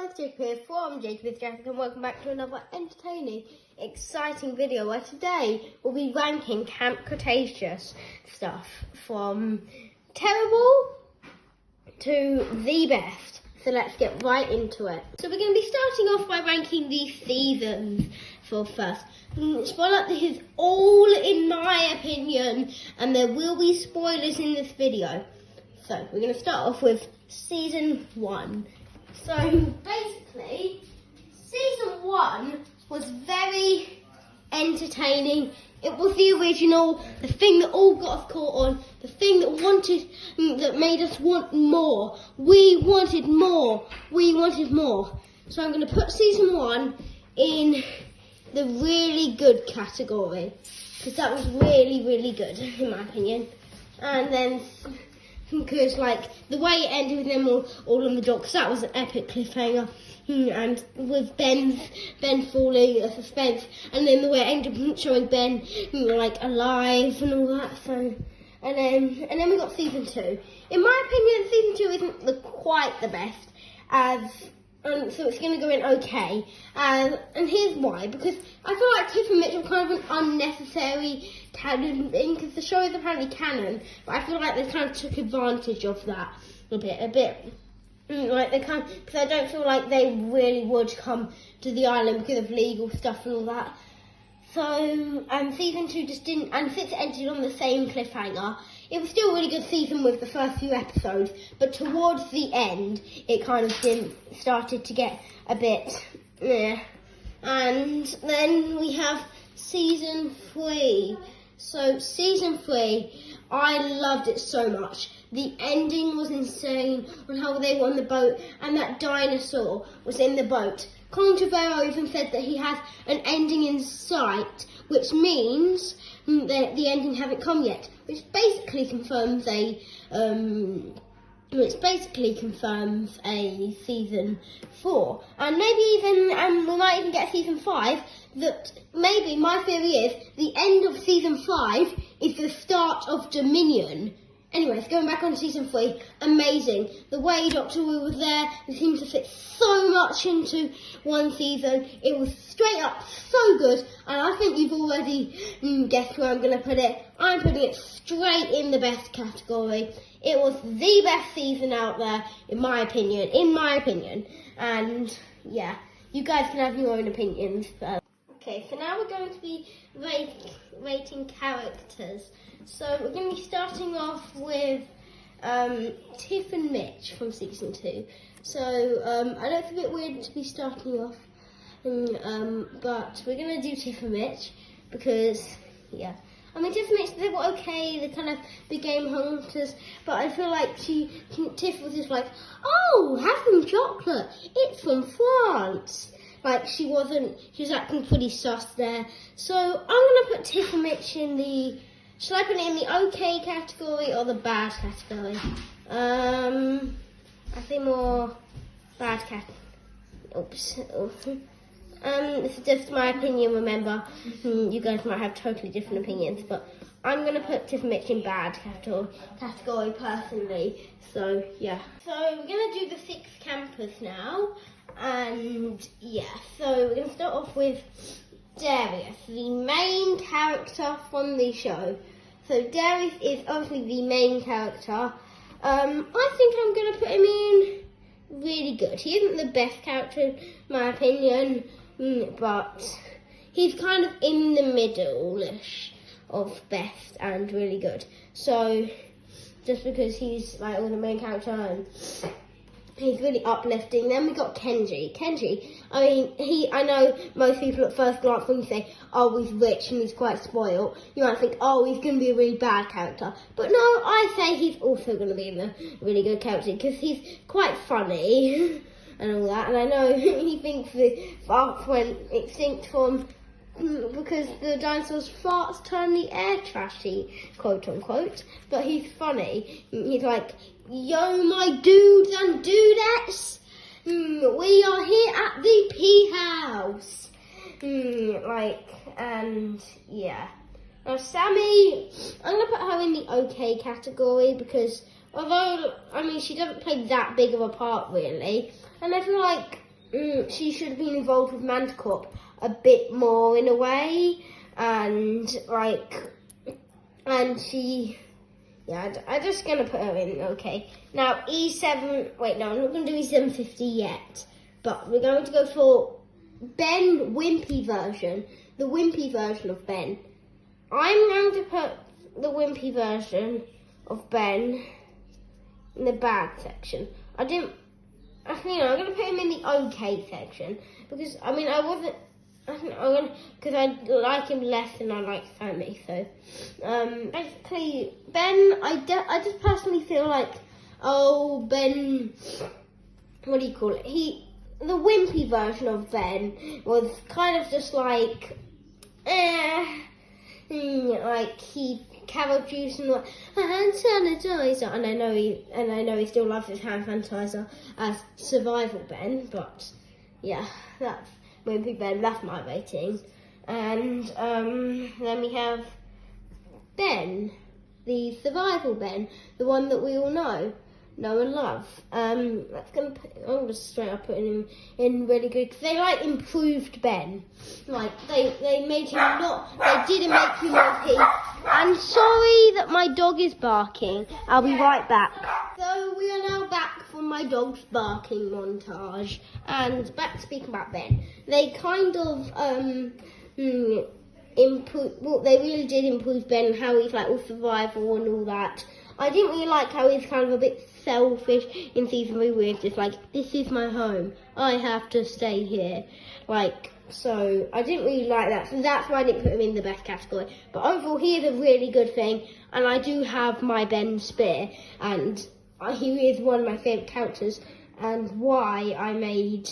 guys, Jacob here from Jacob is Graphic, and welcome back to another entertaining, exciting video where today we'll be ranking Camp Cretaceous stuff from terrible to the best. So let's get right into it. So we're going to be starting off by ranking the seasons for first. Spoiler, this is all in my opinion, and there will be spoilers in this video. So we're going to start off with season 1. So basically, season 1 was very entertaining. It was the original, the thing that all got us caught on, the thing that made us want more. We wanted more. We wanted more. So I'm going to put season 1 in the really good category, because that was really, really good in my opinion. And then, because like the way it ended with them all on the docks, that was an epic cliffhanger. And with Ben falling, a suspense, and then the way it ended up showing Ben like alive and all that. So, and then we got season 2. In my opinion, season 2 isn't quite the best, so it's going to go in okay. And here's why: because I feel like Tiff and Mitch are kind of an unnecessary canon thing, because the show is apparently canon, but I feel like they kind of took advantage of that a bit. Like they kind, because I don't feel like they really would come to the island because of legal stuff and all that. So, season 2 just didn't, and since it ended on the same cliffhanger, it was still a really good season with the first few episodes, but towards the end, it kind of started to get a bit, And then we have season 3. So, season 3, I loved it so much. The ending was insane on how they were on the boat and that dinosaur was in the boat. Colin Trevorrow even said that he has an ending in sight, which means that the ending hasn't come yet, which basically confirms a season 4, and maybe even we might even get a season 5. That maybe my theory is the end of season 5 is the start of Dominion. Anyways, going back on season 3, amazing. The way Dr. Wu was there, it seems to fit so much into one season. It was straight up so good, and I think you've already guessed where I'm going to put it. I'm putting it straight in the best category. It was the best season out there, in my opinion, and yeah, you guys can have your own opinions. Okay, so now we're going to be rating characters. So we're going to be starting off with Tiff and Mitch from season 2. So I know it's a bit weird to be starting off, but we're going to do Tiff and Mitch because, yeah. I mean, Tiff and Mitch, they were okay, they kind of became hunters, but I feel like Tiff was just like, oh, have some chocolate, it's from France. Like, she was acting pretty sus there. So I'm going to put Tiff and Mitch in the, should I put it in the okay category or the bad category? I think more bad category. Oops. This is just my opinion, remember. You guys might have totally different opinions, but I'm going to put Tiff and Mitch in bad category personally. So, yeah. So, we're going to do the 6 campers now. And, yeah, so we're going to start off with Darius, the main character from the show. So Darius is obviously the main character. I think I'm going to put him in really good. He isn't the best character in my opinion, but he's kind of in the middle-ish of best and really good. So just because he's like the main character and he's really uplifting. Then we got Kenji. I mean, I know most people at first glance when you say, oh, he's rich and he's quite spoiled, you might think, oh, he's going to be a really bad character. But no, I say he's also going to be a really good character because he's quite funny and all that. And I know he thinks the farts went extinct because the dinosaurs' farts turn the air trashy, quote unquote. But he's funny. He's like, yo, my dudes and dudettes, we are here at the P House. And yeah. Now, Sammy, I'm going to put her in the okay category because although, I mean, she doesn't play that big of a part really, and I feel like she should have been involved with Manticorp a bit more in a way, and she, yeah, I'm just gonna put her in. Okay, now E7. Wait, no, I'm not gonna do E750 yet, but we're going to go for Ben Wimpy version, the Wimpy version of Ben. I'm going to put the Wimpy version of Ben in the bad section. I'm going to put him in the okay section because because I like him less than I like Sammy. So basically, Ben, I just personally feel like, oh, Ben, what do you call it? The Wimpy version of Ben was kind of just like, like he carrot juice and hand sanitizer, and I know he still loves his hand sanitizer as survival Ben, but yeah, that's Wimpy Ben. That's my rating. And then we have Ben, the survival Ben, the one that we all know and love. That's gonna I'm just straight up putting him in really good because they like improved Ben. Like they made him they didn't make him OP. I'm sorry that my dog is barking. I'll be right back. So we are now back from my dog's barking montage, and back to speaking about Ben. They kind of they really did improve Ben, how he's like all survival and all that. I didn't really like how he's kind of a bit selfish in season 3 where it's just like, this is my home, I have to stay here. So I didn't really like that, so that's why I didn't put him in the best category. But overall, he is a really good thing, and I do have my Ben Spear, and he is one of my favourite characters, and why I made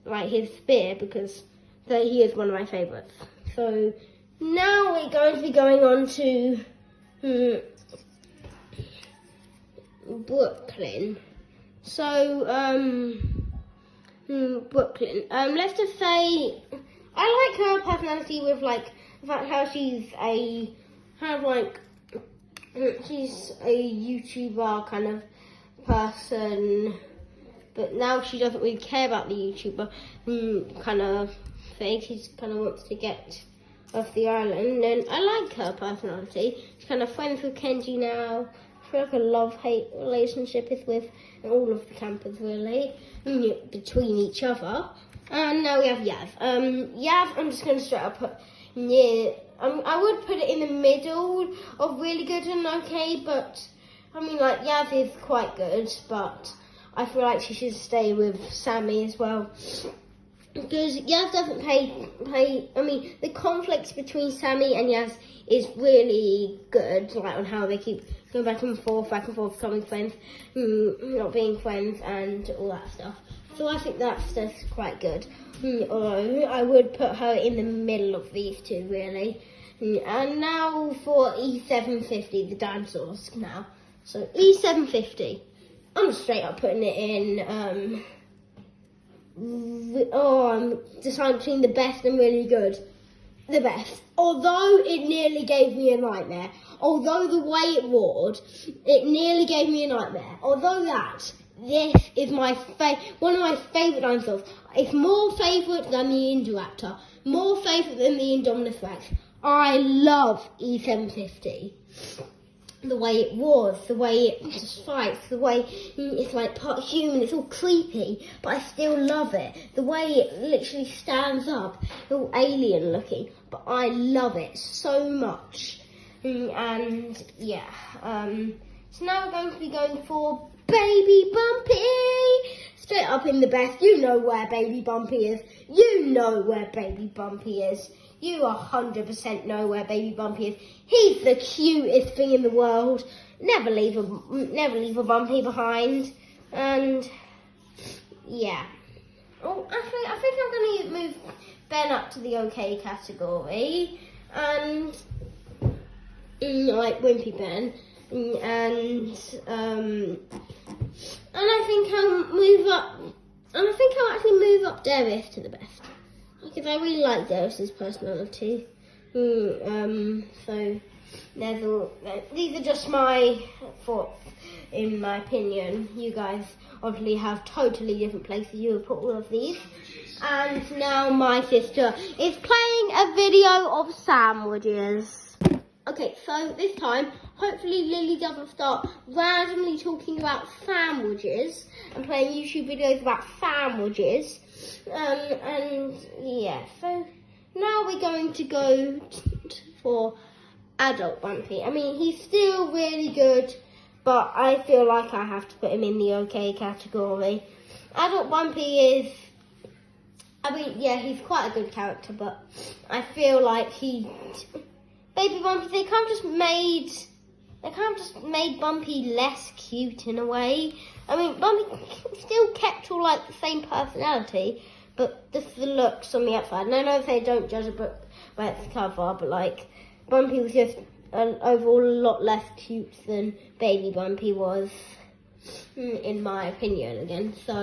like his spear, because he is one of my favourites. So now we're going to be going on to Brooklyn. So Brooklyn. Let's just say I like her personality with the fact how she's she's a YouTuber kind of person, but now she doesn't really care about the YouTuber kind of thing. She just kind of wants to get off the island, and I like her personality. She's kind of friends with Kenji now. I feel like a love-hate relationship is with all of the campers really, between each other. And now we have Yaz. Yaz, I'm just going to straight up put I would put it in the middle of really good and okay, but Yaz is quite good, but I feel like she should stay with Sammy as well. Because Yaz doesn't the conflicts between Sammy and Yaz is really good, on how they keep going back and forth, becoming friends, not being friends, and all that stuff. So I think that's just quite good. Although I would put her in the middle of these two, really. And now for E750, the dinosaurs now. So E750, I'm straight up putting it in, I'm deciding between the best and really good. The best. Although it nearly gave me a nightmare. Although the way it roared, it nearly gave me a nightmare. Although this is one of my favourite dinosaurs. It's more favourite than the Indoraptor. More favourite than the Indominus Rex. I love E750. The way it was, the way it just fights, the way it's part human, it's all creepy, but I still love it. The way it literally stands up, all alien looking, but I love it so much. And yeah, so now we're going to be going for Baby Bumpy. Straight up in the best, you know where Baby Bumpy is. You know where Baby Bumpy is. You 100% know where Baby Bumpy is. He's the cutest thing in the world. Never leave a Bumpy behind. And yeah. Oh, actually, I think I'm going to move Ben up to the okay category, and Wimpy Ben, and I think I'll move up. And I think I'll actually move up Darius to the best, because I really like Darius's personality. So these are just my thoughts. in my opinion. You guys obviously have totally different places you would put all of these. And now my sister is playing a video of sandwiches. Okay, so this time, hopefully Lily doesn't start randomly talking about sandwiches and playing YouTube videos about sandwiches. And yeah, so now we're going to go for adult Bumpy. I mean, he's still really good, but I feel like I have to put him in the okay category. Adult Bumpy is, I mean, yeah, he's quite a good character, but I feel like Baby Bumpy, they kind of just made Bumpy less cute in a way. I mean, Bumpy still kept all like the same personality, but just the looks on the outside. And I know they don't judge a book by its cover, but like Bumpy was just overall a lot less cute than Baby Bumpy was, in my opinion. Again, so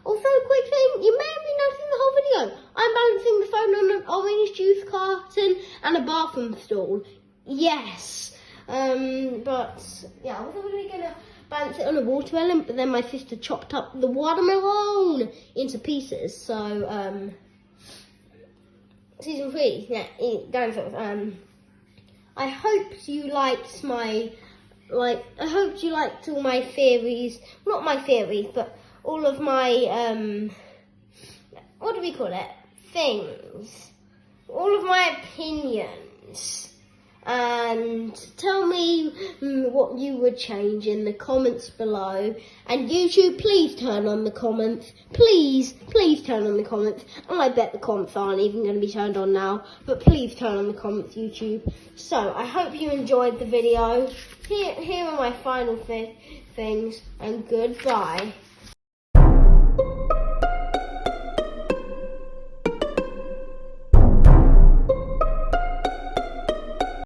also a quick thing, you may have been noticing the whole video. I'm balancing the phone on an orange juice carton and a bathroom stall. Yes. But yeah, I was originally gonna balance it on a watermelon, but then my sister chopped up the watermelon into pieces. So season 3, yeah, dinosaurs. I hope you liked I hope you liked all my theories. Not my theories, but all of my what do we call it? Things. All of my opinions. And tell me what you would change in the comments below. And YouTube, please turn on the comments. Please turn on the comments. And I bet the comments aren't even going to be turned on now. But please turn on the comments, YouTube. So, I hope you enjoyed the video. Here are my final things. And goodbye.